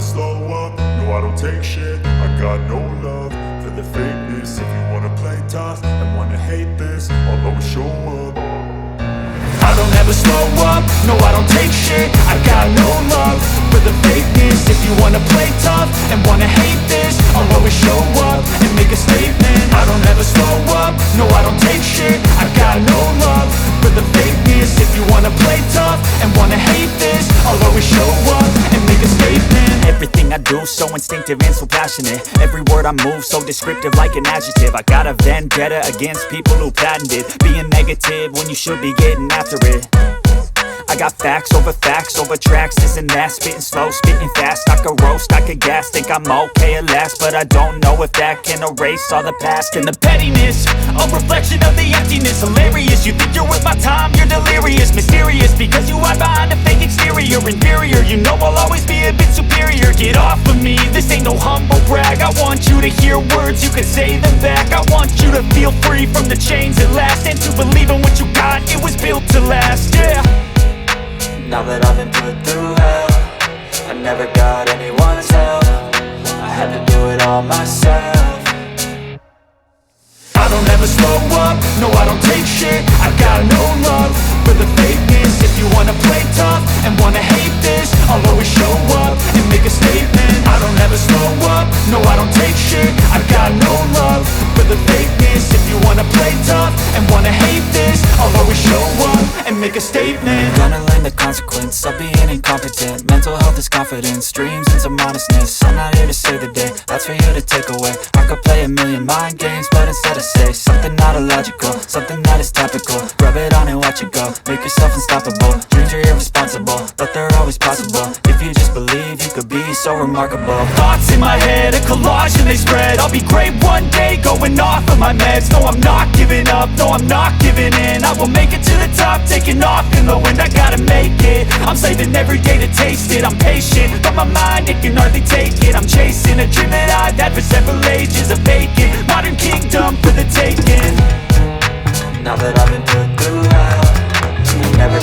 slow up, no I don't take shit. I got no love for the fakeness. If you wanna play tough and wanna hate this, I'll always show up. I don't ever slow up, no I don't take shit. I got no love for the fakeness. If you wanna play tough and wanna hate this, I'll always show up and make a statement. I don't ever slow up, no I don't take shit. I got no love for the fakeness. If you wanna play tough and wanna hate this, I'll always show up and make a statement. Everything I do so instinctive and so passionate. Every word I move so descriptive like an adjective. I got a vendetta against people who patented being negative when you should be getting after it. I got facts over tracks, this and that. Spitting slow, spitting fast, I could roast, I could gas. Think I'm okay at last, but I don't know if that can erase all the past. And the pettiness, a reflection of the emptiness. Hilarious, you think you're worth my time, you're delirious. Mysterious, because you hide behind a fake exterior. Inferior, you know I'll always be a bit superior. Get off of me, this ain't no humble brag. I want you to hear words, you can say them back. I want you to feel free from the chains at last, and to believe in what you got, it was built to last, yeah. Now that I've been put through hell, I never got anyone's help. I had to do it all myself. I don't ever slow up, no I don't take shit. I got no love for the fakeness. If you wanna play tough and wanna hate this, I'll always show up and make a statement. I don't ever slow up, no I don't take shit. I got no love for the fakeness. If you wanna play tough and wanna hate this, I'll always show up and make a statement. Gonna learn the consequence of being incompetent. Mental health is confidence, dreams and some honestness. I'm not here to save the day, that's for you to take away. I could play a million mind games, but instead I say something not illogical, something that is topical. Rub it on and watch it go, make yourself unstoppable. Dreams are irresponsible, but they're always possible. If you just believe, you could be so remarkable. Thoughts in my head, a collage and they spread. I'll be great one day, going off of my meds. No, I'm not giving up, no, I'm not giving in. I will make it to the top, taking off in the wind. I gotta make it, I'm saving every day to taste it. I'm patient, but my mind, it can hardly take it. I'm chasing a dream that I've had for several ages. A vacant, modern kingdom for the taking. Now that I've been put through hell, I never